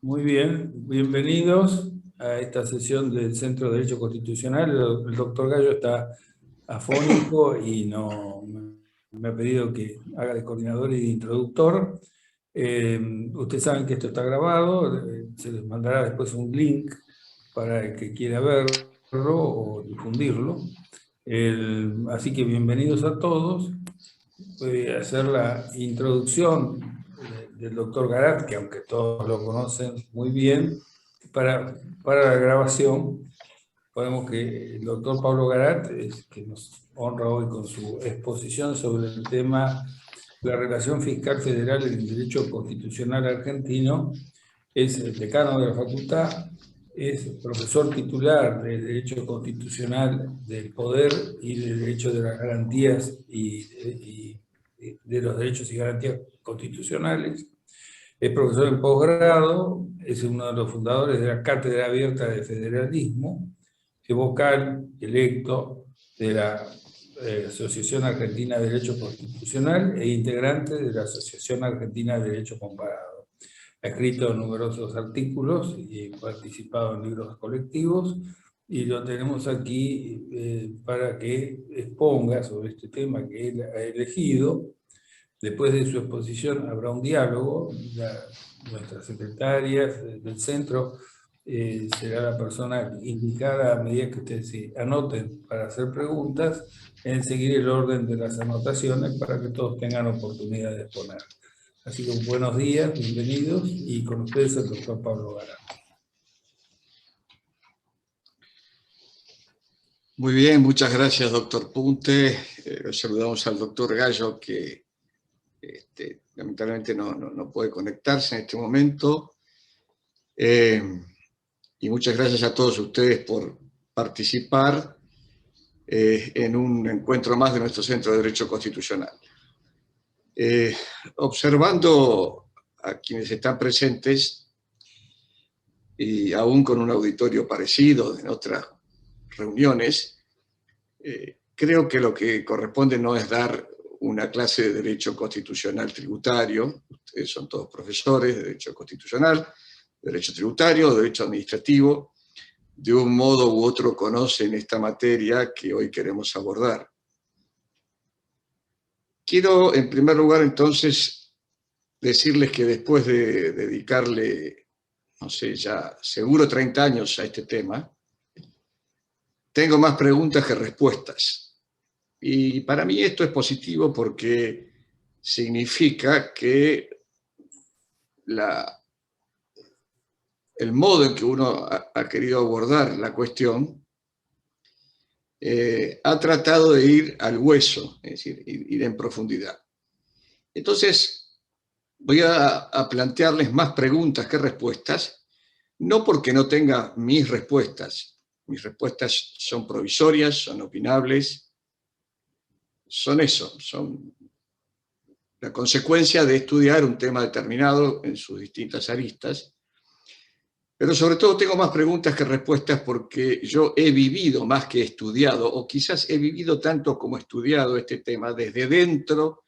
Muy bien, bienvenidos a esta sesión del Centro de Derecho Constitucional. El doctor Gallo está afónico y no me ha pedido que haga de coordinador y de introductor. Ustedes saben que esto está grabado, se les mandará después un link para el que quiera verlo o difundirlo. Así que bienvenidos a todos. Voy a hacer la introducción del doctor Garat, que aunque todos lo conocen muy bien, para la grabación podemos que el doctor Pablo Garat, que nos honra hoy con su exposición sobre el tema la relación fiscal federal en el derecho constitucional argentino, es el decano de la facultad, es profesor titular de Derecho Constitucional del Poder y de Derecho de las Garantías y de los Derechos y Garantías Constitucionales. Es profesor en posgrado, es uno de los fundadores de la Cátedra Abierta de Federalismo, es vocal electo de la Asociación Argentina de Derecho Constitucional e integrante de la Asociación Argentina de Derecho Comparado. Ha escrito numerosos artículos y participado en libros colectivos, y lo tenemos aquí para que exponga sobre este tema que él ha elegido. Después de su exposición habrá un diálogo. Nuestras secretarias del centro será la persona indicada a medida que ustedes se anoten para hacer preguntas, en seguir el orden de las anotaciones para que todos tengan oportunidad de exponer. Así que buenos días, bienvenidos, y con ustedes el doctor Pablo Garat. Muy bien, muchas gracias, doctor Punte. Saludamos al doctor Gallo, que lamentablemente no puede conectarse en este momento. Y muchas gracias a todos ustedes por participar en un encuentro más de nuestro Centro de Derecho Constitucional. Observando a quienes están presentes, y aún con un auditorio parecido en otras reuniones, creo que lo que corresponde no es dar una clase de derecho constitucional tributario. Ustedes son todos profesores de derecho constitucional, derecho tributario, derecho administrativo. De un modo u otro conocen esta materia que hoy queremos abordar. Quiero, en primer lugar, entonces, decirles que después de dedicarle, no sé, ya seguro 30 años a este tema, tengo más preguntas que respuestas. Y para mí esto es positivo porque significa que el modo en que uno ha querido abordar la cuestión ha tratado de ir al hueso, es decir, ir en profundidad. Entonces, voy a plantearles más preguntas que respuestas, no porque no tenga mis respuestas son provisorias, son opinables, son eso, son la consecuencia de estudiar un tema determinado en sus distintas aristas. Pero sobre todo tengo más preguntas que respuestas porque yo he vivido más que estudiado, o quizás he vivido tanto como estudiado este tema desde dentro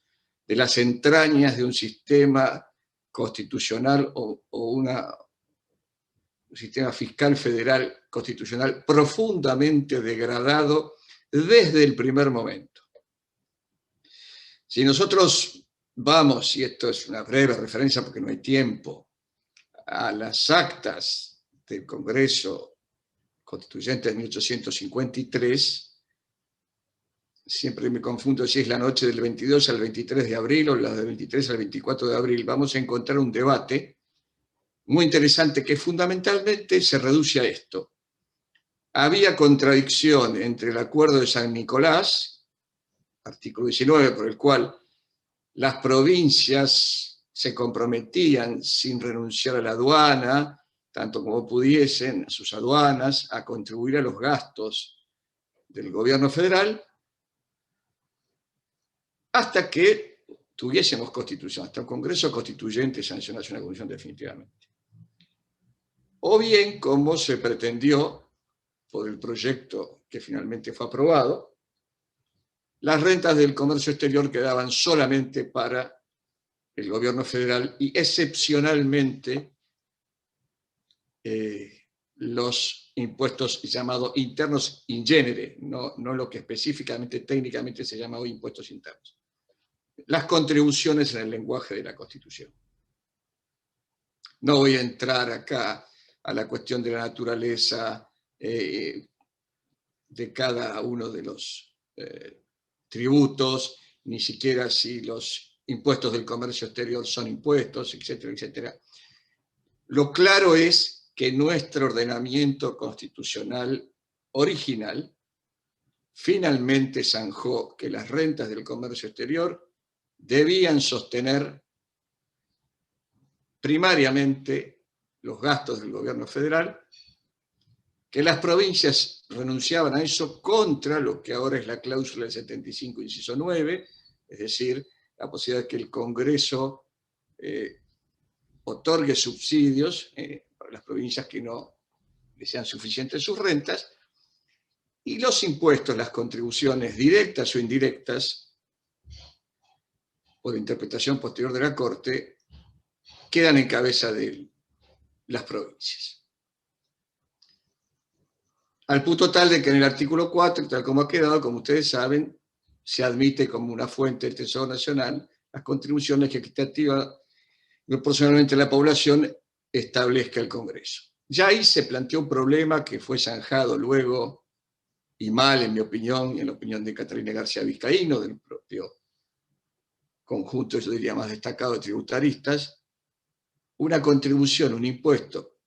de las entrañas de un sistema constitucional o un sistema fiscal federal constitucional profundamente degradado desde el primer momento. Si nosotros vamos, y esto es una breve referencia porque no hay tiempo, a las actas del Congreso Constituyente de 1853, siempre me confundo si es la noche del 22 al 23 de abril o la del 23 al 24 de abril, vamos a encontrar un debate muy interesante que fundamentalmente se reduce a esto. Había contradicción entre el Acuerdo de San Nicolás, artículo 19, por el cual las provincias se comprometían sin renunciar a la aduana, tanto como pudiesen, a sus aduanas, a contribuir a los gastos del gobierno federal, hasta que tuviésemos constitución, hasta el Congreso Constituyente sancionase una constitución definitivamente. O bien, como se pretendió por el proyecto que finalmente fue aprobado, las rentas del comercio exterior quedaban solamente para el gobierno federal y excepcionalmente los impuestos llamados internos in genere, no lo que específicamente, técnicamente se llama hoy impuestos internos. Las contribuciones en el lenguaje de la Constitución. No voy a entrar acá a la cuestión de la naturaleza de cada uno de los tributos, ni siquiera si los impuestos del comercio exterior son impuestos, etcétera, etcétera. Lo claro es que nuestro ordenamiento constitucional original finalmente zanjó que las rentas del comercio exterior debían sostener primariamente los gastos del gobierno federal, que las provincias renunciaban a eso contra lo que ahora es la cláusula del 75, inciso 9, es decir, la posibilidad de que el Congreso otorgue subsidios para las provincias que no les sean suficientes sus rentas, y los impuestos, las contribuciones directas o indirectas, por interpretación posterior de la Corte, quedan en cabeza de las provincias. Al punto tal de que en el artículo 4, tal como ha quedado, como ustedes saben, se admite como una fuente del Tesoro Nacional las contribuciones que equitativa proporcionalmente a la población establezca el Congreso. Ya ahí se planteó un problema que fue zanjado luego, y mal en mi opinión, y en la opinión de Catalina García Vizcaíno, del propio conjunto, yo diría, más destacado de tributaristas. Una contribución, un impuesto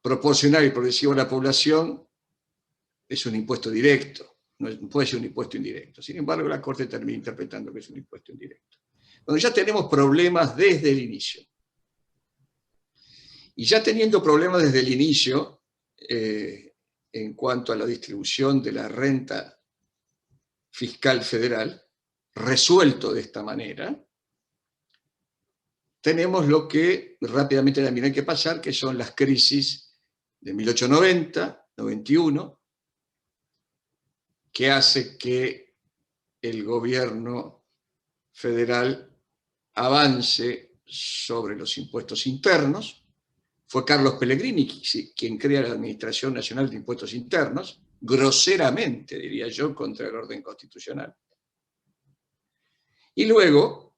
proporcional y progresivo a la población es un impuesto directo, no puede ser un impuesto indirecto. Sin embargo, la Corte termina interpretando que es un impuesto indirecto. Cuando ya tenemos problemas desde el inicio. Y ya teniendo problemas desde el inicio, en cuanto a la distribución de la renta fiscal federal, resuelto de esta manera, tenemos lo que rápidamente también hay que pasar, que son las crisis de 1890, 91, que hace que el gobierno federal avance sobre los impuestos internos. Fue Carlos Pellegrini quien crea la Administración Nacional de Impuestos Internos, groseramente, diría yo, contra el orden constitucional. Y luego,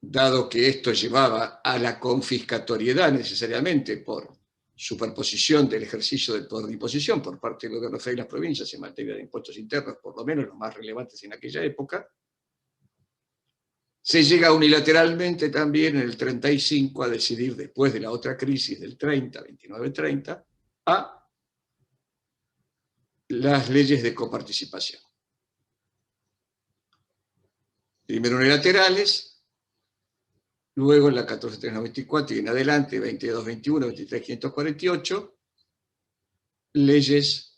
dado que esto llevaba a la confiscatoriedad necesariamente por superposición del ejercicio del poder de imposición por parte del gobierno federal y las provincias en materia de impuestos internos, por lo menos los más relevantes en aquella época, se llega unilateralmente también en el 35 a decidir, después de la otra crisis del 30, 29-30, a las leyes de coparticipación. Primero unilaterales, luego en la 14.394 y en adelante, 22-21, 23.548, leyes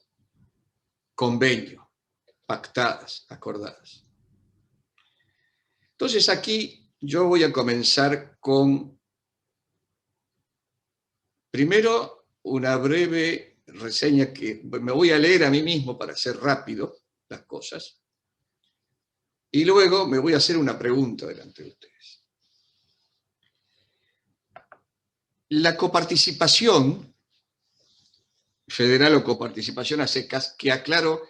convenio, pactadas, acordadas. Entonces aquí yo voy a comenzar con, primero, una breve reseña que me voy a leer a mí mismo para hacer rápido las cosas, y luego me voy a hacer una pregunta delante de ustedes. La coparticipación federal o coparticipación a secas, que aclaro,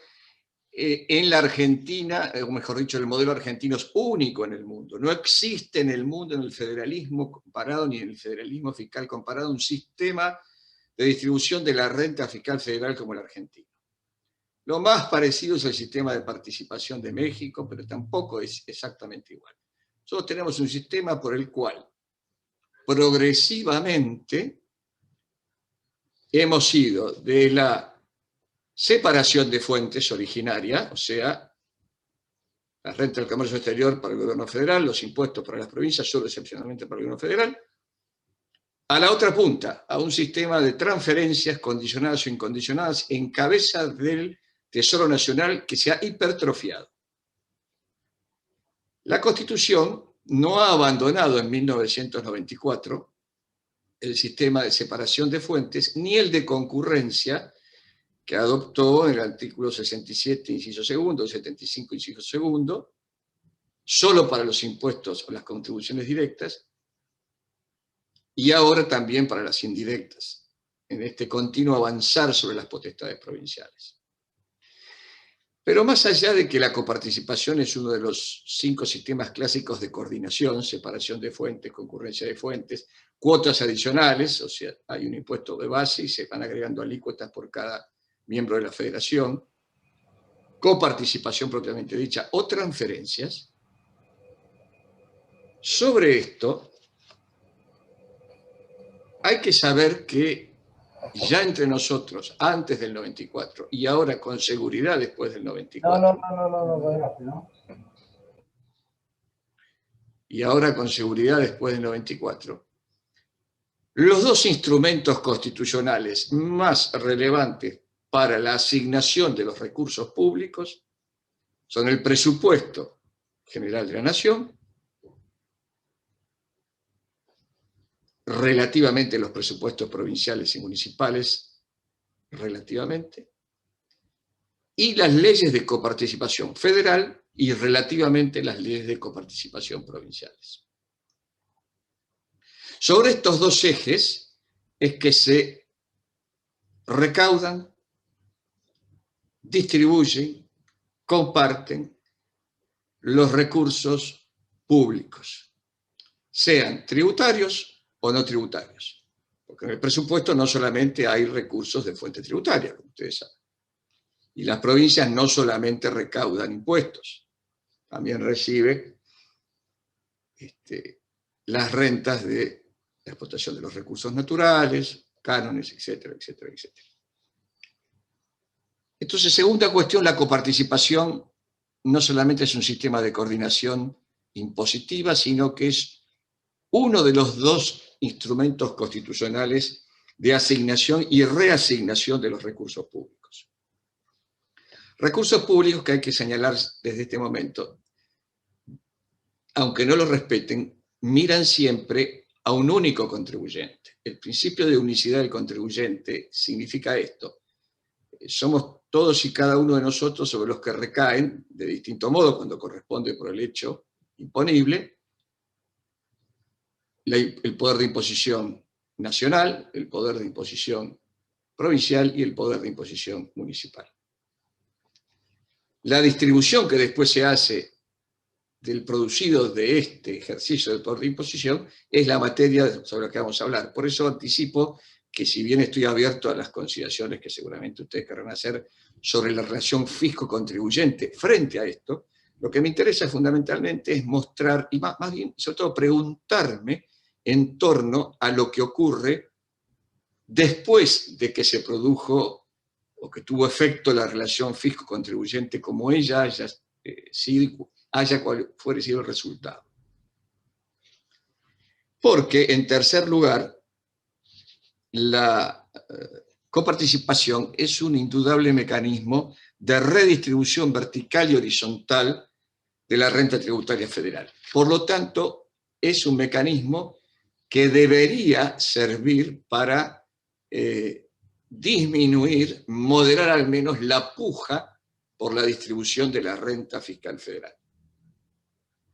en la Argentina, o mejor dicho, el modelo argentino es único en el mundo. No existe en el mundo, en el federalismo comparado, ni en el federalismo fiscal comparado, un sistema de distribución de la renta fiscal federal como el argentino. Lo más parecido es el sistema de participación de México, pero tampoco es exactamente igual. Nosotros tenemos un sistema por el cual progresivamente hemos ido de la separación de fuentes originaria, o sea, la renta del comercio exterior para el gobierno federal, los impuestos para las provincias, solo excepcionalmente para el gobierno federal, a la otra punta, a un sistema de transferencias condicionadas o incondicionadas en cabeza del Tesoro Nacional que se ha hipertrofiado. La Constitución no ha abandonado en 1994 el sistema de separación de fuentes ni el de concurrencia que adoptó en el artículo 67, inciso segundo, 75, inciso segundo, solo para los impuestos o las contribuciones directas, y ahora también para las indirectas, en este continuo avanzar sobre las potestades provinciales. Pero más allá de que la coparticipación es uno de los 5 sistemas clásicos de coordinación, separación de fuentes, concurrencia de fuentes, cuotas adicionales, o sea, hay un impuesto de base y se van agregando alícuotas por cada miembro de la federación, coparticipación propiamente dicha o transferencias. Sobre esto, hay que saber que ya entre nosotros, antes del 94 y ahora con seguridad después del 94, y ahora con seguridad después del 94, los 2 instrumentos constitucionales más relevantes para la asignación de los recursos públicos son el presupuesto general de la Nación, relativamente los presupuestos provinciales y municipales, relativamente, y las leyes de coparticipación federal y relativamente las leyes de coparticipación provinciales. Sobre estos 2 ejes es que se recaudan, distribuyen, comparten los recursos públicos, sean tributarios o no tributarios. Porque en el presupuesto no solamente hay recursos de fuente tributaria, como ustedes saben. Y las provincias no solamente recaudan impuestos, también reciben las rentas de la explotación de los recursos naturales, cánones, etcétera, etcétera, etcétera. Entonces, segunda cuestión, la coparticipación no solamente es un sistema de coordinación impositiva, sino que es uno de los 2 instrumentos constitucionales de asignación y reasignación de los recursos públicos. Recursos públicos que hay que señalar desde este momento, aunque no los respeten, miran siempre a un único contribuyente. El principio de unicidad del contribuyente significa esto. Somos todos y cada uno de nosotros sobre los que recaen, de distinto modo cuando corresponde por el hecho imponible, el poder de imposición nacional, el poder de imposición provincial y el poder de imposición municipal. La distribución que después se hace del producido de este ejercicio del poder de imposición es la materia sobre la que vamos a hablar. Por eso anticipo que si bien estoy abierto a las consideraciones que seguramente ustedes querrán hacer sobre la relación fisco-contribuyente frente a esto, lo que me interesa fundamentalmente es mostrar, y más bien, sobre todo, preguntarme en torno a lo que ocurre después de que se produjo o que tuvo efecto la relación fisco-contribuyente como ella haya cual fuere sido el resultado. Porque, en tercer lugar, la coparticipación es un indudable mecanismo de redistribución vertical y horizontal de la renta tributaria federal. Por lo tanto, es un mecanismo que debería servir para disminuir, moderar al menos la puja por la distribución de la renta fiscal federal.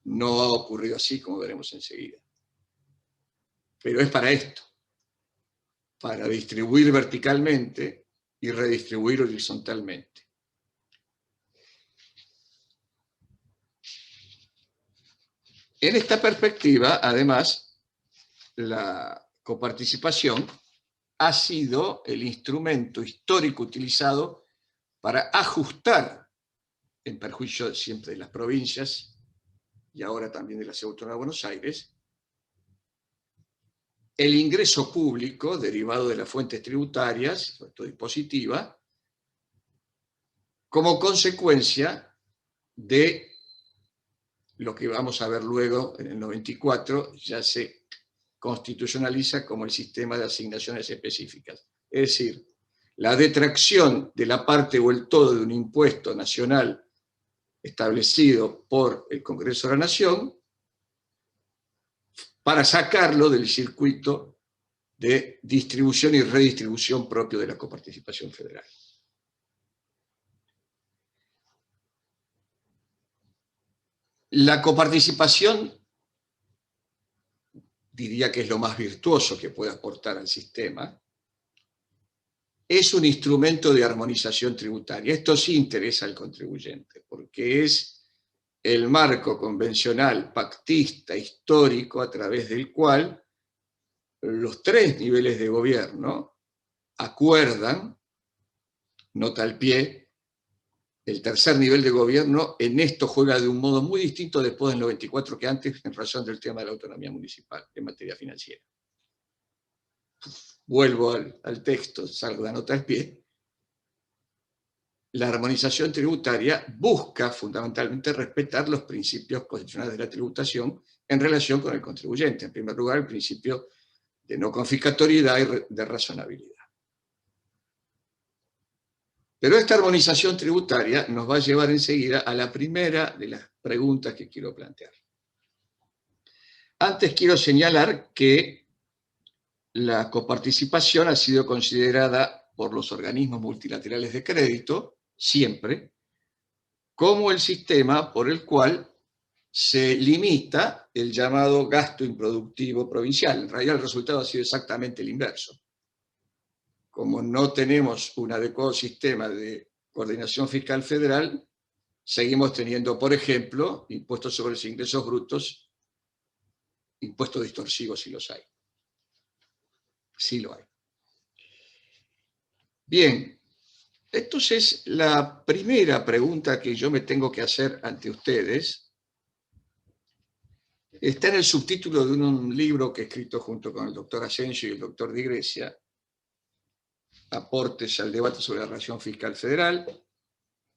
No ha ocurrido así, como veremos enseguida. Pero es para esto, para distribuir verticalmente y redistribuir horizontalmente. En esta perspectiva, además, la coparticipación ha sido el instrumento histórico utilizado para ajustar, en perjuicio siempre de las provincias y ahora también de la Ciudad Autónoma de Buenos Aires, el ingreso público derivado de las fuentes tributarias, sobre todo impositiva, como consecuencia de lo que vamos a ver luego en el 94, ya se constitucionaliza como el sistema de asignaciones específicas. Es decir, la detracción de la parte o el todo de un impuesto nacional establecido por el Congreso de la Nación para sacarlo del circuito de distribución y redistribución propio de la coparticipación federal. La coparticipación diría que es lo más virtuoso que puede aportar al sistema, es un instrumento de armonización tributaria. Esto sí interesa al contribuyente, porque es el marco convencional, pactista, histórico, a través del cual los tres niveles de gobierno acuerdan, nota al pie, el tercer nivel de gobierno en esto juega de un modo muy distinto después del 94 que antes, en razón del tema de la autonomía municipal en materia financiera. Vuelvo al texto, salgo la nota al pie. La armonización tributaria busca fundamentalmente respetar los principios constitucionales de la tributación en relación con el contribuyente. En primer lugar, el principio de no confiscatoriedad y de razonabilidad. Pero esta armonización tributaria nos va a llevar enseguida a la primera de las preguntas que quiero plantear. Antes quiero señalar que la coparticipación ha sido considerada por los organismos multilaterales de crédito, siempre, como el sistema por el cual se limita el llamado gasto improductivo provincial. En realidad el resultado ha sido exactamente el inverso. Como no tenemos un adecuado sistema de coordinación fiscal federal, seguimos teniendo, por ejemplo, impuestos sobre los ingresos brutos, impuestos distorsivos si los hay. Sí lo hay. Bien, entonces la primera pregunta que yo me tengo que hacer ante ustedes está en el subtítulo de un libro que he escrito junto con el doctor Asensio y el doctor Di Grecia, Aportes al debate sobre la relación fiscal federal,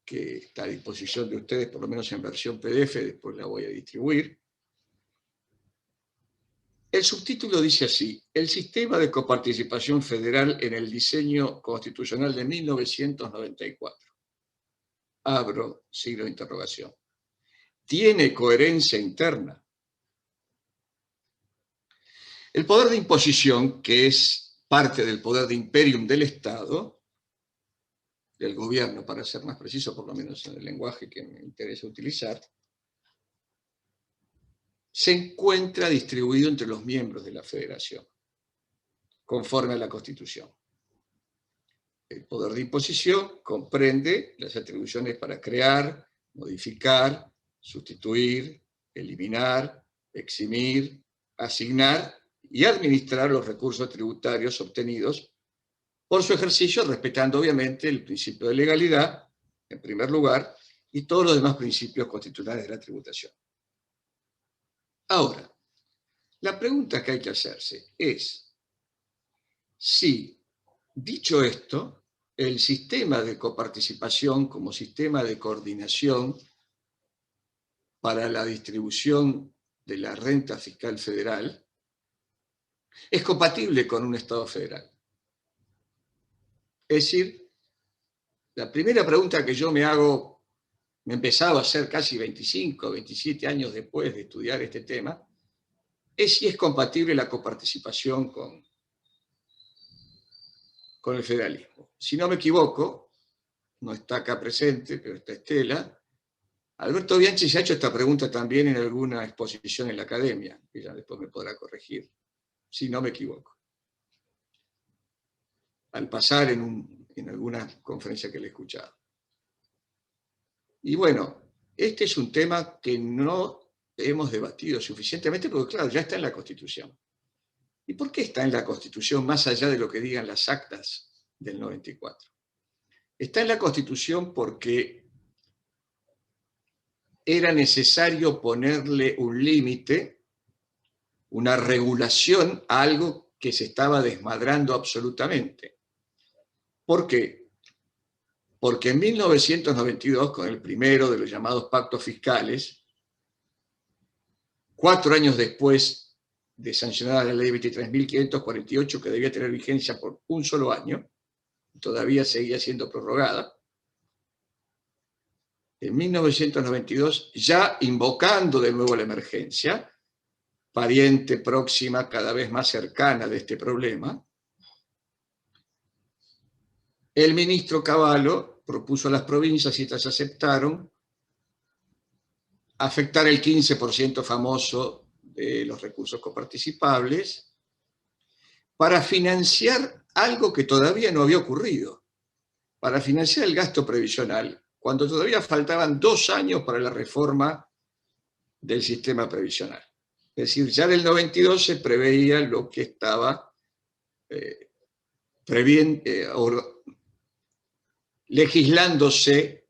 que está a disposición de ustedes, por lo menos en versión PDF, después la voy a distribuir. El subtítulo dice así: el sistema de coparticipación federal en el diseño constitucional de 1994. Abro signo de interrogación. ¿Tiene coherencia interna? El poder de imposición, que es parte del poder de imperium del Estado, del gobierno, para ser más preciso, por lo menos en el lenguaje que me interesa utilizar, se encuentra distribuido entre los miembros de la Federación, conforme a la Constitución. El poder de imposición comprende las atribuciones para crear, modificar, sustituir, eliminar, eximir, asignar y administrar los recursos tributarios obtenidos por su ejercicio, respetando obviamente el principio de legalidad, en primer lugar, y todos los demás principios constitucionales de la tributación. Ahora, la pregunta que hay que hacerse es si, dicho esto, el sistema de coparticipación como sistema de coordinación para la distribución de la renta fiscal federal es compatible con un Estado federal. Es decir, la primera pregunta que yo me hago, me empezaba a hacer casi 25, 27 años después de estudiar este tema, es si es compatible la coparticipación con el federalismo. Si no me equivoco, no está acá presente, pero está Estela, Alberto Bianchi se ha hecho esta pregunta también en alguna exposición en la academia, que ya después me podrá corregir, si no me equivoco, al pasar en alguna conferencia que le he escuchado. Y bueno, este es un tema que no hemos debatido suficientemente porque, claro, ya está en la Constitución. ¿Y por qué está en la Constitución más allá de lo que digan las actas del 94? Está en la Constitución porque era necesario ponerle un límite, una regulación a algo que se estaba desmadrando absolutamente. ¿Por qué? Porque en 1992, con el primero de los llamados pactos fiscales, 4 años después de sancionada la ley 23.548, que debía tener vigencia por un solo año, todavía seguía siendo prorrogada, en 1992, ya invocando de nuevo la emergencia, pariente próxima, cada vez más cercana de este problema, el ministro Cavallo propuso a las provincias, y estas aceptaron, afectar el 15% famoso de los recursos coparticipables para financiar algo que todavía no había ocurrido, para financiar el gasto previsional, cuando todavía faltaban 2 años para la reforma del sistema previsional. Es decir, ya en el 92 se preveía lo que estaba legislándose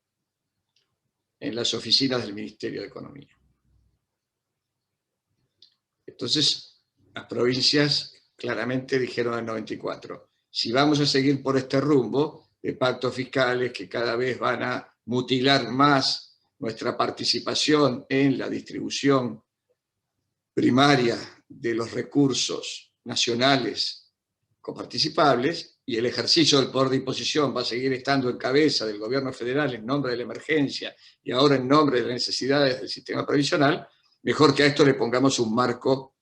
en las oficinas del Ministerio de Economía. Entonces, las provincias claramente dijeron en el 94, si vamos a seguir por este rumbo de pactos fiscales que cada vez van a mutilar más nuestra participación en la distribución primaria de los recursos nacionales coparticipables, y el ejercicio del poder de imposición va a seguir estando en cabeza del gobierno federal en nombre de la emergencia y ahora en nombre de las necesidades del sistema previsional, mejor que a esto le pongamos un marco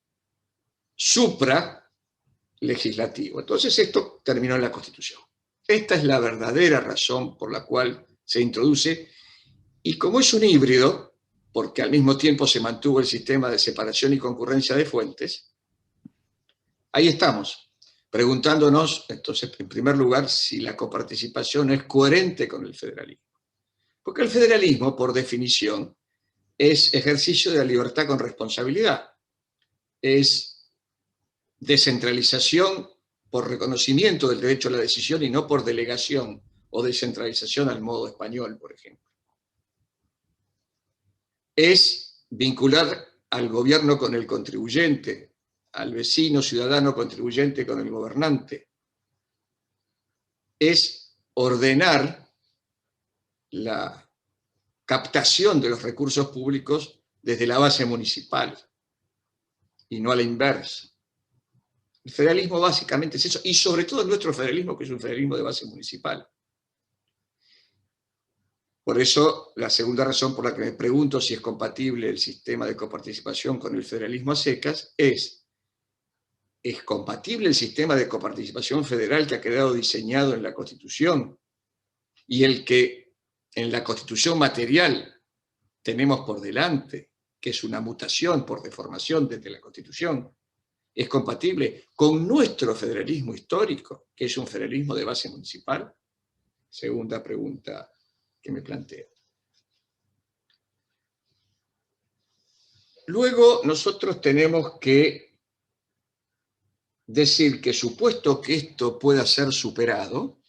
supra-legislativo. Entonces esto terminó en la Constitución. Esta es la verdadera razón por la cual se introduce, y como es un híbrido, porque al mismo tiempo se mantuvo el sistema de separación y concurrencia de fuentes, ahí estamos, preguntándonos, entonces, en primer lugar, si la coparticipación es coherente con el federalismo. Porque el federalismo, por definición, es ejercicio de la libertad con responsabilidad. Es descentralización por reconocimiento del derecho a la decisión y no por delegación o descentralización al modo español, por ejemplo. Es vincular al gobierno con el contribuyente, al vecino ciudadano contribuyente con el gobernante. Es ordenar la captación de los recursos públicos desde la base municipal y no a la inversa. El federalismo básicamente es eso, y sobre todo nuestro federalismo, que es un federalismo de base municipal. Por eso, la segunda razón por la que me pregunto si es compatible el sistema de coparticipación con el federalismo a secas ¿es compatible el sistema de coparticipación federal que ha quedado diseñado en la Constitución y el que en la Constitución material tenemos por delante, que es una mutación por deformación desde la Constitución? ¿Es compatible con nuestro federalismo histórico, que es un federalismo de base municipal? Segunda pregunta que me planteo. Luego nosotros tenemos que decir que, supuesto que esto pueda ser superado,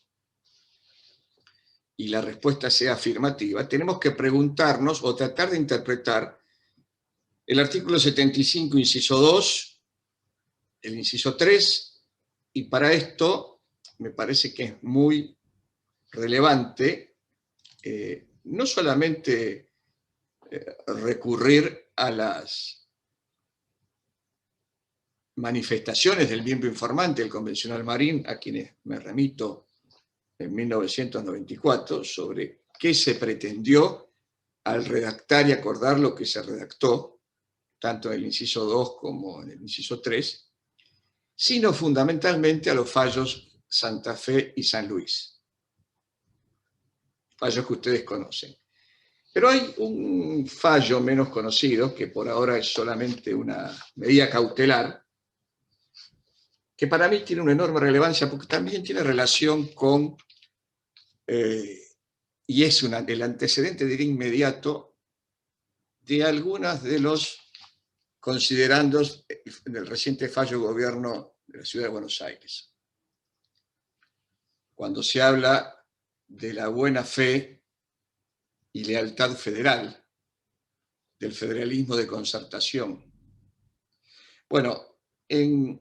y la respuesta sea afirmativa, tenemos que preguntarnos o tratar de interpretar el artículo 75, inciso 2, el inciso 3, y para esto me parece que es muy relevante no solamente recurrir a las manifestaciones del miembro informante del Convencional Marín, a quienes me remito en 1994, sobre qué se pretendió al redactar y acordar lo que se redactó, tanto en el inciso 2 como en el inciso 3, sino fundamentalmente a los fallos Santa Fe y San Luis. Fallos que ustedes conocen. Pero hay un fallo menos conocido, que por ahora es solamente una medida cautelar, que para mí tiene una enorme relevancia porque también tiene relación con, y es el antecedente, diría, inmediato de algunas de los considerandos del reciente fallo de gobierno de la Ciudad de Buenos Aires. Cuando se habla de la buena fe y lealtad federal, del federalismo de concertación. Bueno, en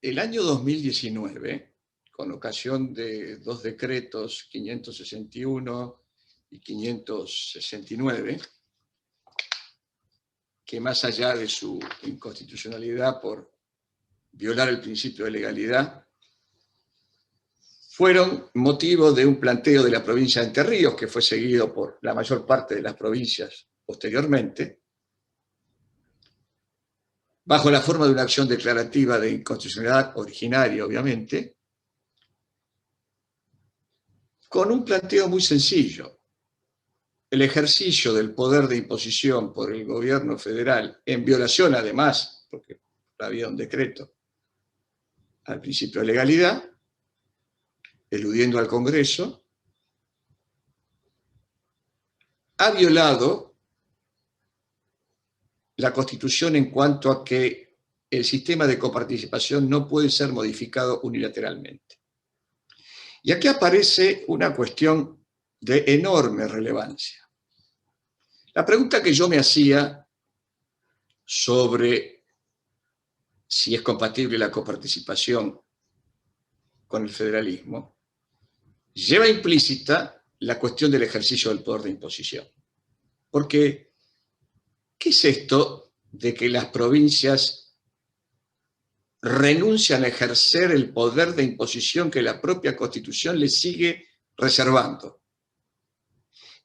el año 2019, con ocasión de 2 decretos, 561 y 569, que más allá de su inconstitucionalidad por violar el principio de legalidad, fueron motivo de un planteo de la provincia de Entre Ríos, que fue seguido por la mayor parte de las provincias posteriormente, bajo la forma de una acción declarativa de inconstitucionalidad originaria, obviamente, con un planteo muy sencillo. El ejercicio del poder de imposición por el gobierno federal, en violación además porque había un decreto, al principio de legalidad, eludiendo al Congreso, ha violado la Constitución en cuanto a que el sistema de coparticipación no puede ser modificado unilateralmente. Y aquí aparece una cuestión de enorme relevancia. La pregunta que yo me hacía sobre si es compatible la coparticipación con el federalismo lleva implícita la cuestión del ejercicio del poder de imposición. Porque, ¿qué es esto de que las provincias renuncian a ejercer el poder de imposición que la propia Constitución les sigue reservando?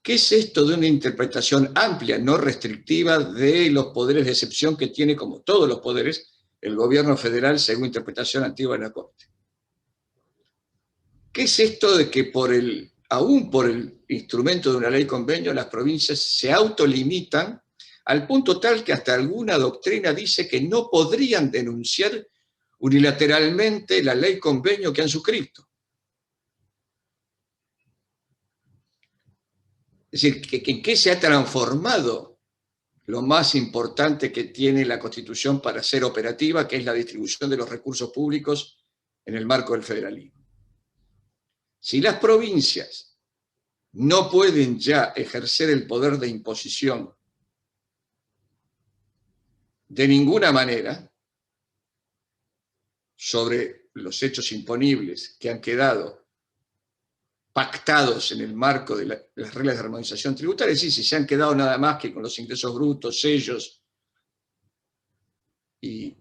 ¿Qué es esto de una interpretación amplia, no restrictiva, de los poderes de excepción que tiene, como todos los poderes, el gobierno federal según interpretación antigua de la Corte? ¿Qué es esto de que aún por el instrumento de una ley convenio las provincias se autolimitan al punto tal que hasta alguna doctrina dice que no podrían denunciar unilateralmente la ley convenio que han suscrito? Es decir, ¿en qué se ha transformado lo más importante que tiene la Constitución para ser operativa, que es la distribución de los recursos públicos en el marco del federalismo? Si las provincias no pueden ya ejercer el poder de imposición de ninguna manera sobre los hechos imponibles que han quedado pactados en el marco de las reglas de armonización tributaria, es decir, si se han quedado nada más que con los ingresos brutos, sellos, y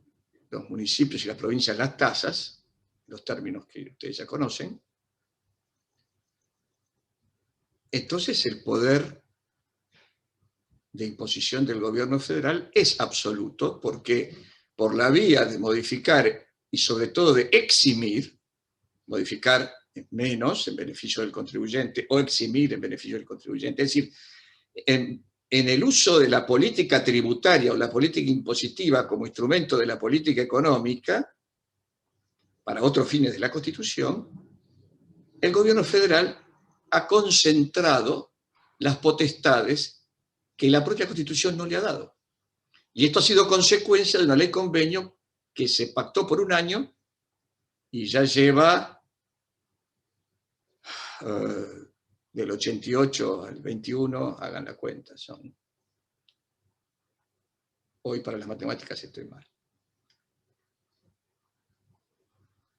los municipios y las provincias las tasas, los términos que ustedes ya conocen, entonces el poder de imposición del gobierno federal es absoluto, porque por la vía de modificar y sobre todo de eximir, modificar menos en beneficio del contribuyente o eximir en beneficio del contribuyente, es decir, en el uso de la política tributaria o la política impositiva como instrumento de la política económica para otros fines de la Constitución, el gobierno federal ha concentrado las potestades que la propia Constitución no le ha dado. Y esto ha sido consecuencia de una ley convenio que se pactó por un año y ya lleva del 88 al 21, hagan la cuenta, son... Hoy para las matemáticas estoy mal.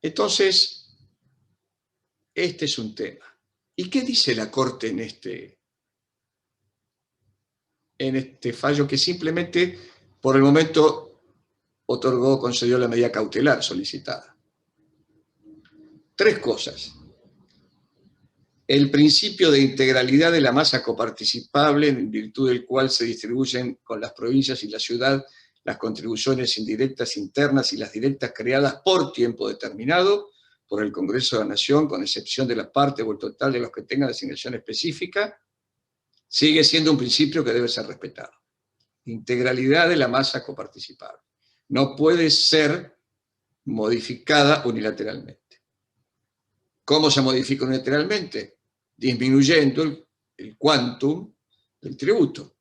Entonces, este es un tema. ¿Y qué dice la Corte en este fallo que simplemente, por el momento, concedió la medida cautelar solicitada? Tres cosas. El principio de integralidad de la masa coparticipable, en virtud del cual se distribuyen con las provincias y la ciudad las contribuciones indirectas internas y las directas creadas por tiempo determinado por el Congreso de la Nación, con excepción de la parte o el total de los que tengan designación específica, sigue siendo un principio que debe ser respetado. Integralidad de la masa coparticipable. No puede ser modificada unilateralmente. ¿Cómo se modifica unilateralmente? Disminuyendo el quantum del tributo.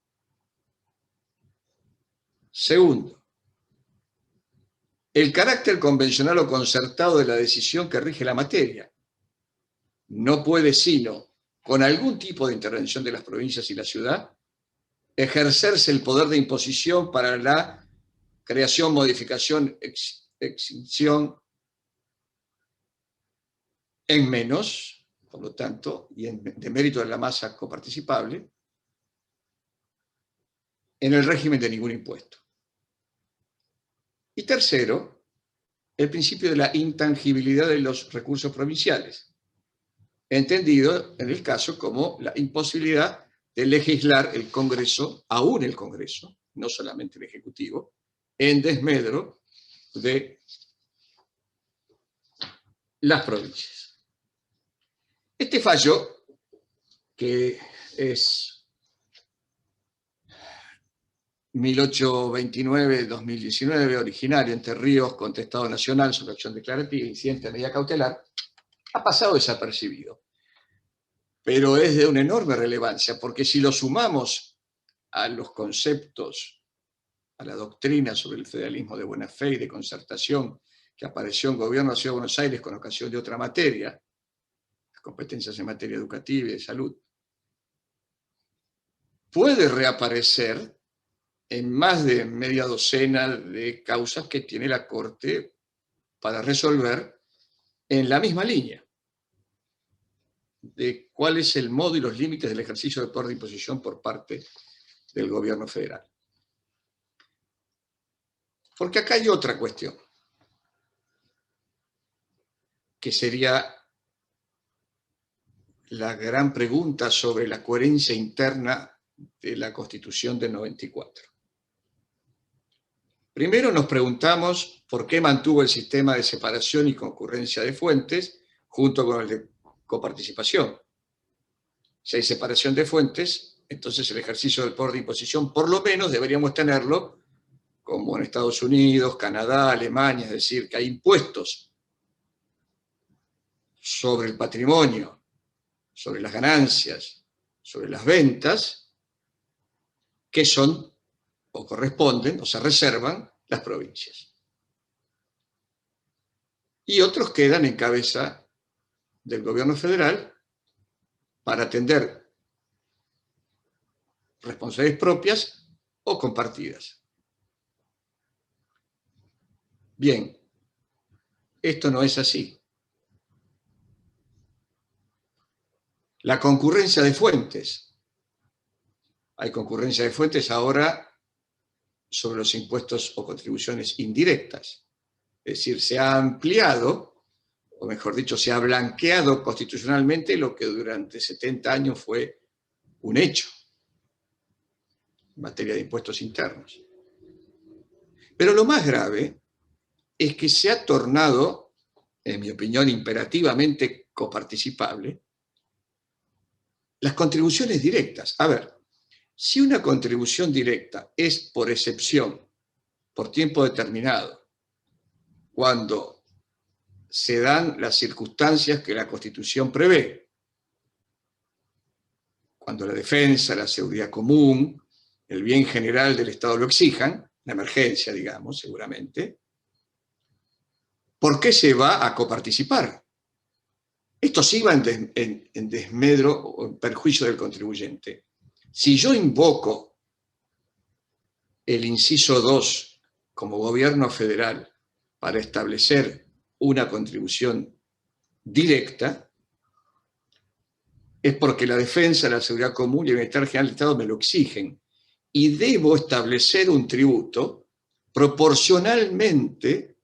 Segundo, el carácter convencional o concertado de la decisión que rige la materia. No puede sino, con algún tipo de intervención de las provincias y la ciudad, ejercerse el poder de imposición para la creación, modificación, extinción en menos, por lo tanto, y de mérito de la masa coparticipable, en el régimen de ningún impuesto. Y tercero, el principio de la intangibilidad de los recursos provinciales, entendido en el caso como la imposibilidad de legislar el Congreso, aún el Congreso, no solamente el Ejecutivo, en desmedro de las provincias. Este fallo, que es 1829-2019, originario Entre Ríos contra Estado Nacional sobre acción declarativa, incidente de medida cautelar, ha pasado desapercibido. Pero es de una enorme relevancia, porque si lo sumamos a los conceptos, a la doctrina sobre el federalismo de buena fe y de concertación que apareció en Gobierno de la Ciudad de Buenos Aires con ocasión de otra materia, las competencias en materia educativa y de salud, puede reaparecer en más de media docena de causas que tiene la Corte para resolver en la misma línea de cuál es el modo y los límites del ejercicio del poder de imposición por parte del gobierno federal. Porque acá hay otra cuestión, que sería la gran pregunta sobre la coherencia interna de la Constitución del 94. Primero nos preguntamos por qué mantuvo el sistema de separación y concurrencia de fuentes junto con el de coparticipación. Si hay separación de fuentes, entonces el ejercicio del poder de imposición, por lo menos deberíamos tenerlo como en Estados Unidos, Canadá, Alemania, es decir, que hay impuestos sobre el patrimonio, sobre las ganancias, sobre las ventas, que son o corresponden o se reservan las provincias. Y otros quedan en cabeza del gobierno federal para atender responsabilidades propias o compartidas. Bien, esto no es así. La concurrencia de fuentes. Hay concurrencia de fuentes ahora sobre los impuestos o contribuciones indirectas. Es decir, se ha ampliado, o mejor dicho, se ha blanqueado constitucionalmente lo que durante 70 años fue un hecho en materia de impuestos internos. Pero lo más grave es que se ha tornado, en mi opinión, imperativamente coparticipable las contribuciones directas. A ver, si una contribución directa es por excepción, por tiempo determinado, cuando se dan las circunstancias que la Constitución prevé, cuando la defensa, la seguridad común, el bien general del Estado lo exijan, la emergencia, digamos, seguramente, ¿por qué se va a coparticipar? Esto sí va en desmedro o en perjuicio del contribuyente. Si yo invoco el inciso 2 como gobierno federal para establecer una contribución directa, es porque la defensa, la seguridad común y el bienestar general del Estado me lo exigen. Y debo establecer un tributo proporcionalmente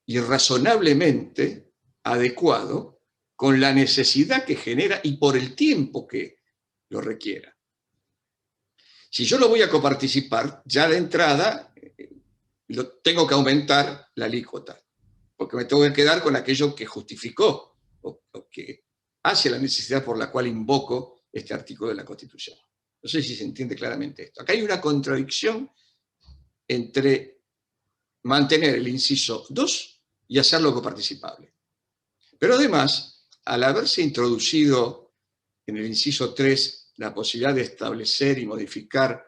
y razonablemente adecuado con la necesidad que genera y por el tiempo que lo requiera. Si yo lo voy a coparticipar, ya de entrada tengo que aumentar la alícuota, porque me tengo que quedar con aquello que justificó o que hace la necesidad por la cual invoco este artículo de la Constitución. No sé si se entiende claramente esto. Acá hay una contradicción entre mantener el inciso 2 y hacerlo coparticipable. Pero además, al haberse introducido en el inciso 3 la posibilidad de establecer y modificar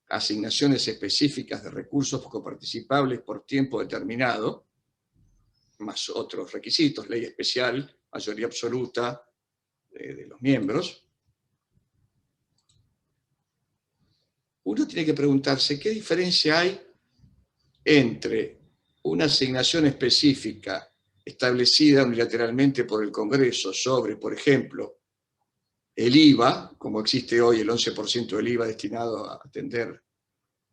asignaciones específicas de recursos coparticipables por tiempo determinado, más otros requisitos, ley especial, mayoría absoluta de los miembros, uno tiene que preguntarse qué diferencia hay entre una asignación específica establecida unilateralmente por el Congreso sobre, por ejemplo, el IVA, como existe hoy el 11% del IVA destinado a atender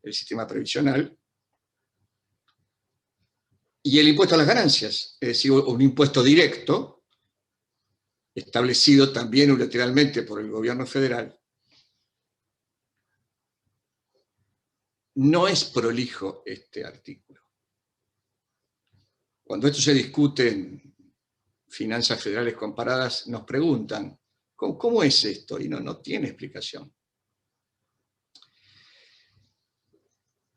el sistema previsional, y el impuesto a las ganancias, es decir, un impuesto directo, establecido también unilateralmente por el gobierno federal. No es prolijo este artículo. Cuando esto se discute en finanzas federales comparadas, nos preguntan, ¿cómo es esto? Y no tiene explicación.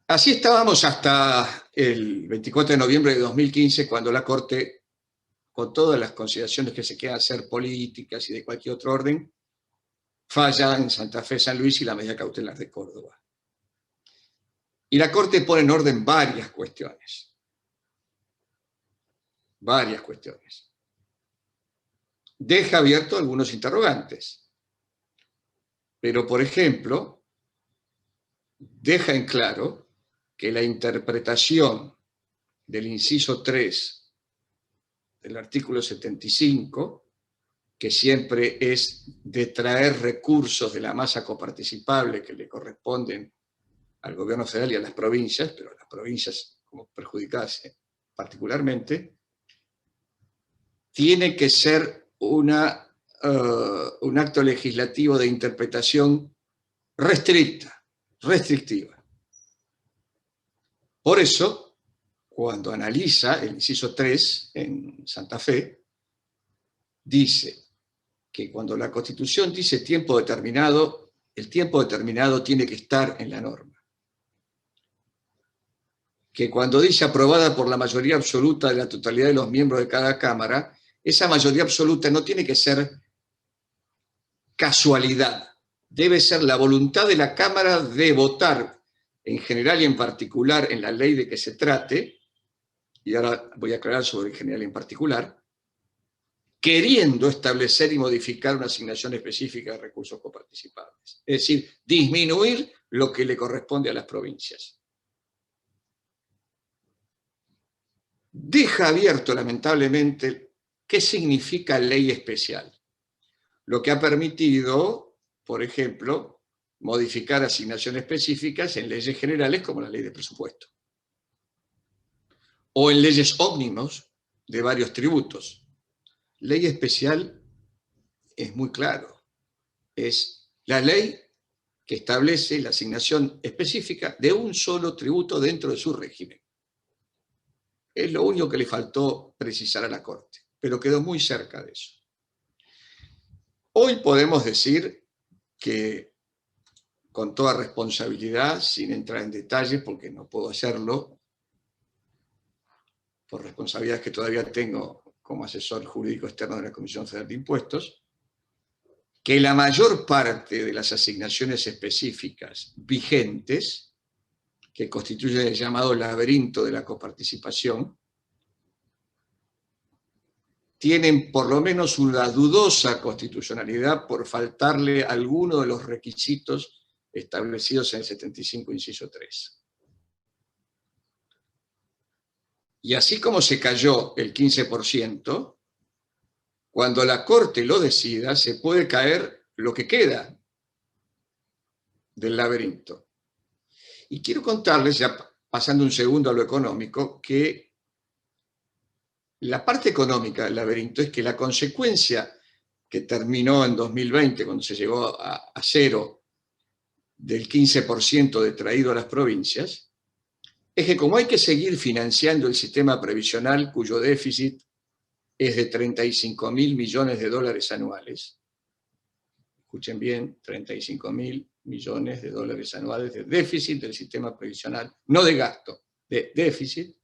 Así estábamos hasta el 24 de noviembre de 2015, cuando la Corte, con todas las consideraciones que se quieran hacer políticas y de cualquier otro orden, falla en Santa Fe, San Luis y la medida cautelar de Córdoba. Y la Corte pone en orden varias cuestiones. Varias cuestiones. Deja abierto algunos interrogantes. Pero, por ejemplo, deja en claro que la interpretación del inciso 3 del artículo 75, que siempre es de traer recursos de la masa coparticipable que le corresponden al gobierno federal y a las provincias, pero a las provincias como perjudicadas particularmente, tiene que ser un acto legislativo de interpretación restrictiva. Por eso, cuando analiza el inciso 3 en Santa Fe, dice que cuando la Constitución dice tiempo determinado, el tiempo determinado tiene que estar en la norma. Que cuando dice aprobada por la mayoría absoluta de la totalidad de los miembros de cada Cámara, esa mayoría absoluta no tiene que ser casualidad, debe ser la voluntad de la Cámara de votar en general y en particular en la ley de que se trate, y ahora voy a aclarar sobre el general y en particular, queriendo establecer y modificar una asignación específica de recursos coparticipables. Es decir, disminuir lo que le corresponde a las provincias. Deja abierto, lamentablemente, qué significa ley especial. Lo que ha permitido, por ejemplo, modificar asignaciones específicas en leyes generales como la ley de presupuesto. O en leyes ómnibus de varios tributos. Ley especial es muy claro. Es la ley que establece la asignación específica de un solo tributo dentro de su régimen. Es lo único que le faltó precisar a la Corte, pero quedó muy cerca de eso. Hoy podemos decir que, con toda responsabilidad, sin entrar en detalles, porque no puedo hacerlo, por responsabilidades que todavía tengo como asesor jurídico externo de la Comisión Federal de Impuestos, que la mayor parte de las asignaciones específicas vigentes, que constituyen el llamado laberinto de la coparticipación, tienen por lo menos una dudosa constitucionalidad por faltarle alguno de los requisitos establecidos en el 75, inciso 3. Y así como se cayó el 15%, cuando la Corte lo decida, se puede caer lo que queda del laberinto. Y quiero contarles, ya pasando un segundo a lo económico, que la parte económica del laberinto es que la consecuencia que terminó en 2020, cuando se llegó a cero del 15% detraído a las provincias, es que como hay que seguir financiando el sistema previsional cuyo déficit es de 35.000 millones de dólares anuales, escuchen bien, 35.000 millones de dólares anuales de déficit del sistema previsional, no de gasto, de déficit.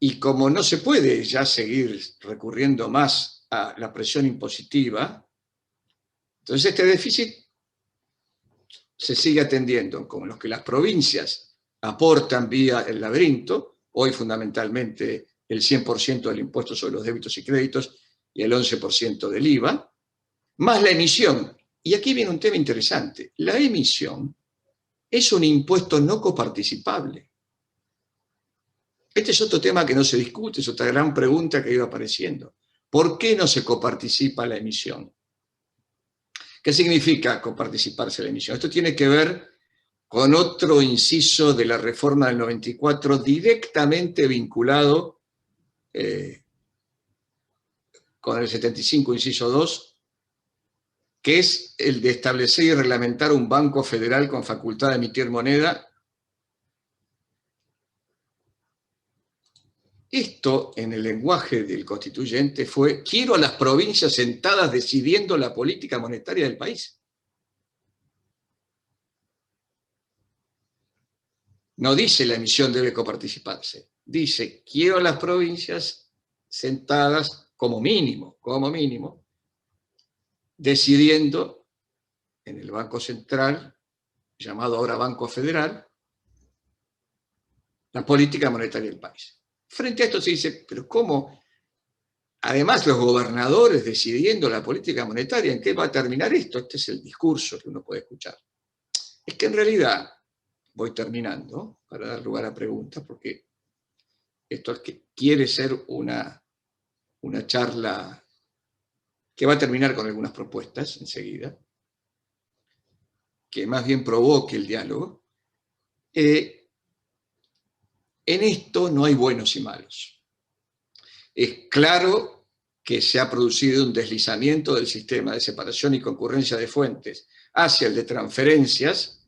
Y como no se puede ya seguir recurriendo más a la presión impositiva, entonces este déficit se sigue atendiendo como los que las provincias aportan vía el laberinto, hoy fundamentalmente el 100% del impuesto sobre los débitos y créditos y el 11% del IVA, más la emisión. Y aquí viene un tema interesante. La emisión es un impuesto no coparticipable. Este es otro tema que no se discute, es otra gran pregunta que iba apareciendo. ¿Por qué no se coparticipa la emisión? ¿Qué significa coparticiparse la emisión? Esto tiene que ver con otro inciso de la reforma del 94 directamente vinculado con el 75, inciso 2, que es el de establecer y reglamentar un banco federal con facultad de emitir moneda. Esto, en el lenguaje del constituyente, fue: quiero a las provincias sentadas decidiendo la política monetaria del país. No dice la emisión debe coparticiparse. Dice, quiero las provincias sentadas como mínimo, decidiendo en el Banco Central, llamado ahora Banco Federal, la política monetaria del país. Frente a esto se dice, pero ¿cómo? Además, los gobernadores decidiendo la política monetaria, ¿en qué va a terminar esto? Este es el discurso que uno puede escuchar. Es que en realidad, voy terminando, para dar lugar a preguntas, porque esto es que quiere ser una charla que va a terminar con algunas propuestas enseguida, que más bien provoque el diálogo. En esto no hay buenos y malos. Es claro que se ha producido un deslizamiento del sistema de separación y concurrencia de fuentes hacia el de transferencias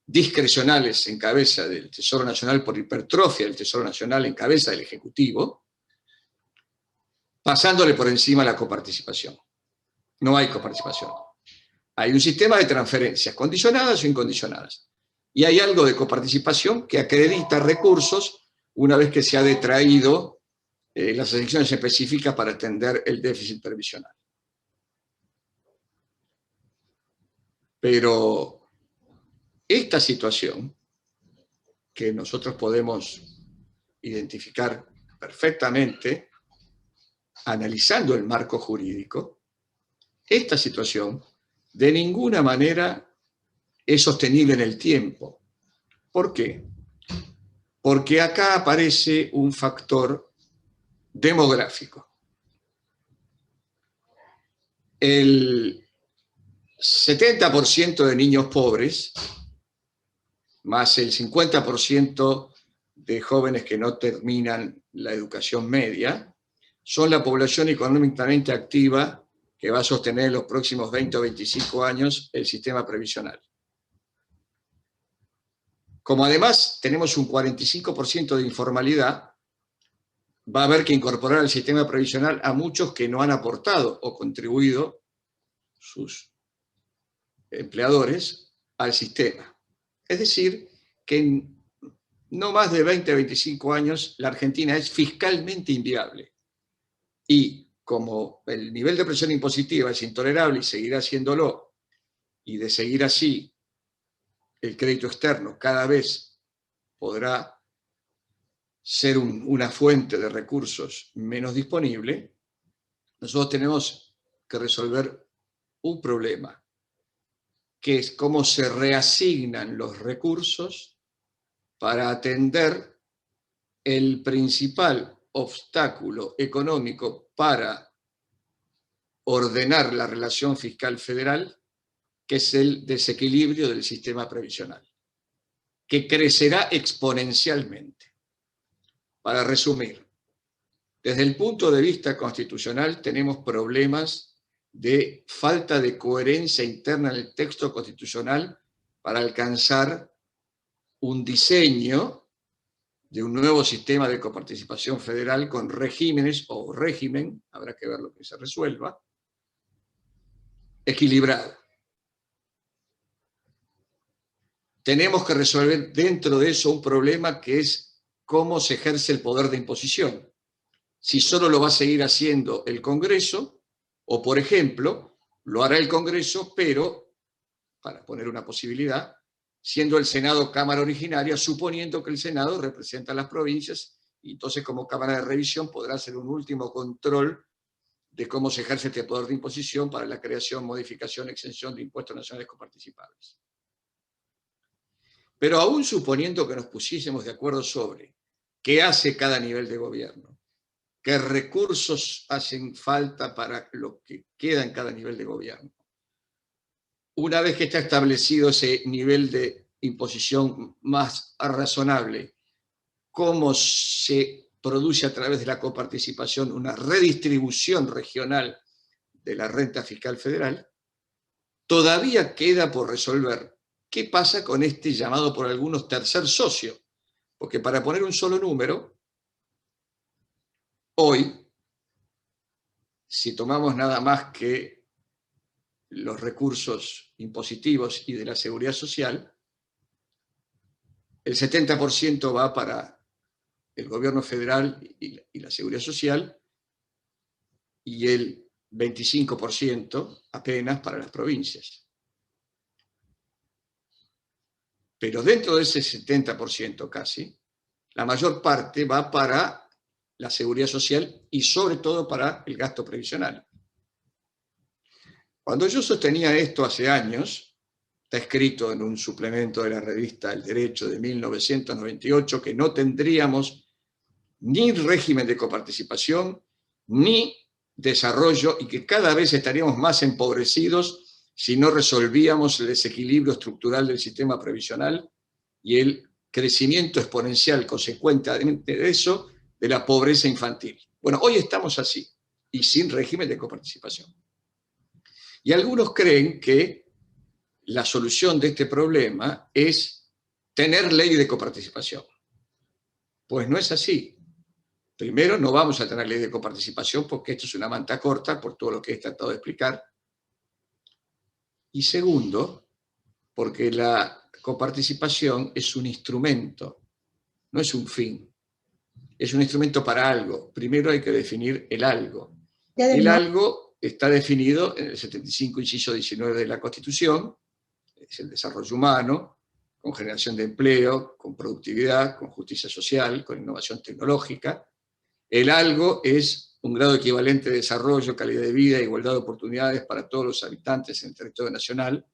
discrecionales en cabeza del Tesoro Nacional por hipertrofia del Tesoro Nacional en cabeza del Ejecutivo, pasándole por encima la coparticipación. No hay coparticipación. Hay un sistema de transferencias condicionadas o incondicionadas. Y hay algo de coparticipación que acredita recursos una vez que se ha detraído las asignaciones específicas para atender el déficit previsional. Pero esta situación, que nosotros podemos identificar perfectamente analizando el marco jurídico, esta situación de ninguna manera es sostenible en el tiempo. ¿Por qué? Porque acá aparece un factor demográfico. El 70% de niños pobres, más el 50% de jóvenes que no terminan la educación media, son la población económicamente activa que va a sostener en los próximos 20 o 25 años el sistema previsional. Como además tenemos un 45% de informalidad, va a haber que incorporar al sistema previsional a muchos que no han aportado o contribuido, sus empleadores, al sistema. Es decir, que en no más de 20 o 25 años la Argentina es fiscalmente inviable. Y como el nivel de presión impositiva es intolerable y seguirá siéndolo, y de seguir así, el crédito externo cada vez podrá ser una fuente de recursos menos disponible, nosotros tenemos que resolver un problema, que es cómo se reasignan los recursos para atender el principal obstáculo económico para ordenar la relación fiscal federal, que es el desequilibrio del sistema previsional, que crecerá exponencialmente. Para resumir, desde el punto de vista constitucional tenemos problemas de falta de coherencia interna en el texto constitucional para alcanzar un diseño de un nuevo sistema de coparticipación federal con regímenes o régimen, habrá que ver lo que se resuelva, equilibrado. Tenemos que resolver dentro de eso un problema que es cómo se ejerce el poder de imposición. Si solo lo va a seguir haciendo el Congreso, o por ejemplo, lo hará el Congreso, pero, para poner una posibilidad, siendo el Senado Cámara originaria, suponiendo que el Senado representa a las provincias, y entonces como Cámara de Revisión podrá hacer un último control de cómo se ejerce este poder de imposición para la creación, modificación, exención de impuestos nacionales coparticipables. Pero aún suponiendo que nos pusiésemos de acuerdo sobre qué hace cada nivel de gobierno, qué recursos hacen falta para lo que queda en cada nivel de gobierno, una vez que está establecido ese nivel de imposición más razonable, cómo se produce a través de la coparticipación una redistribución regional de la renta fiscal federal, todavía queda por resolver qué pasa con este llamado por algunos tercer socio. Porque para poner un solo número, hoy, si tomamos nada más que los recursos impositivos y de la seguridad social, el 70% va para el gobierno federal y la seguridad social, y el 25% apenas para las provincias. Pero dentro de ese 70% casi, la mayor parte va para la seguridad social y sobre todo para el gasto previsional. Cuando yo sostenía esto hace años, está escrito en un suplemento de la revista El Derecho de 1998, que no tendríamos ni régimen de coparticipación, ni desarrollo, y que cada vez estaríamos más empobrecidos si no resolvíamos el desequilibrio estructural del sistema previsional y el crecimiento exponencial consecuentemente de eso, de la pobreza infantil. Bueno, hoy estamos así, y sin régimen de coparticipación. Y algunos creen que la solución de este problema es tener ley de coparticipación. Pues no es así. Primero, no vamos a tener ley de coparticipación porque esto es una manta corta por todo lo que he tratado de explicar. Y segundo, porque la coparticipación es un instrumento, no es un fin. Es un instrumento para algo. Primero hay que definir el algo. El algo está definido en el 75, inciso 19 de la Constitución, es el desarrollo humano, con generación de empleo, con productividad, con justicia social, con innovación tecnológica. El algo es un grado equivalente de desarrollo, calidad de vida e igualdad de oportunidades para todos los habitantes en el territorio nacional.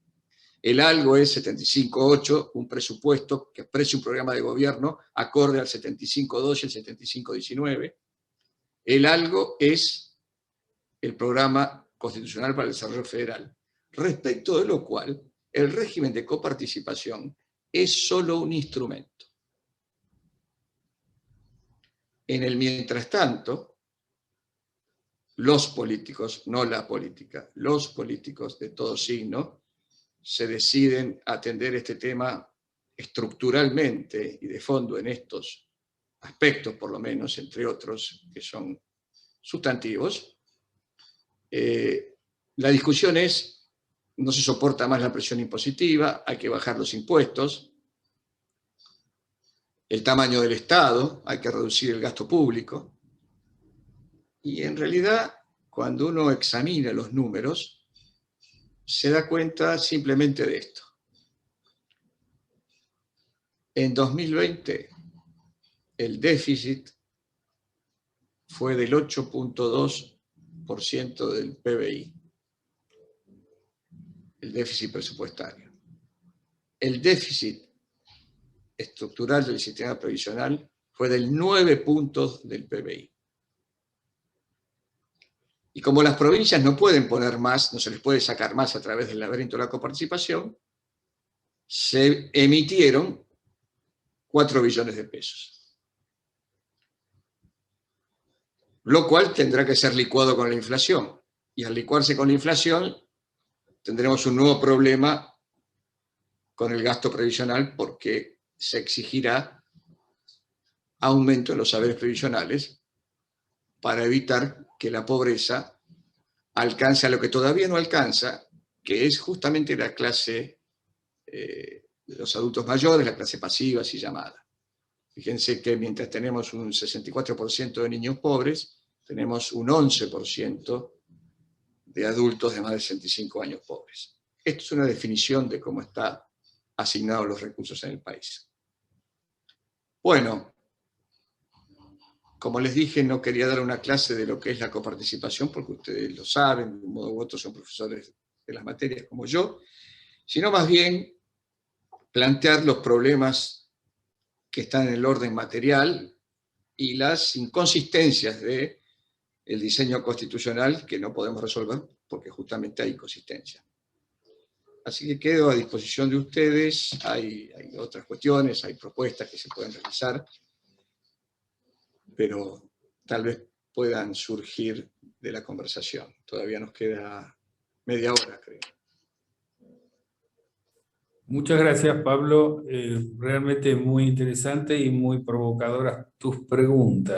El algo es 75.8, un presupuesto que expresa un programa de gobierno acorde al 75.2 y el 75.19. El algo es el programa constitucional para el desarrollo federal, respecto de lo cual el régimen de coparticipación es solo un instrumento. En el mientras tanto, los políticos, no la política, los políticos de todo signo, se deciden atender este tema estructuralmente y de fondo en estos aspectos, por lo menos, entre otros, que son sustantivos. La discusión es, no se soporta más la presión impositiva, hay que bajar los impuestos, el tamaño del Estado, hay que reducir el gasto público. Y en realidad, cuando uno examina los números, se da cuenta simplemente de esto. En 2020, el déficit fue del 8.2% del PBI, el déficit presupuestario. El déficit estructural del sistema previsional fue del 9 puntos del PBI. Y como las provincias no pueden poner más, no se les puede sacar más a través del laberinto de la coparticipación, se emitieron 4 billones de pesos. Lo cual tendrá que ser licuado con la inflación. Y al licuarse con la inflación, tendremos un nuevo problema con el gasto previsional porque se exigirá aumento en los saberes previsionales para evitar que la pobreza alcance a lo que todavía no alcanza, que es justamente la clase de los adultos mayores, la clase pasiva, así llamada. Fíjense que mientras tenemos un 64% de niños pobres, tenemos un 11% de adultos de más de 65 años pobres. Esto es una definición de cómo están asignados los recursos en el país. Bueno, como les dije, no quería dar una clase de lo que es la coparticipación, porque ustedes lo saben, de un modo u otro son profesores de las materias como yo, sino más bien plantear los problemas que están en el orden material y las inconsistencias del diseño constitucional que no podemos resolver porque justamente hay inconsistencia. Así que quedo a disposición de ustedes, hay otras cuestiones, hay propuestas que se pueden realizar, pero tal vez puedan surgir de la conversación. Todavía nos queda media hora, creo. Muchas gracias, Pablo. Realmente muy interesante y muy provocadoras tus preguntas.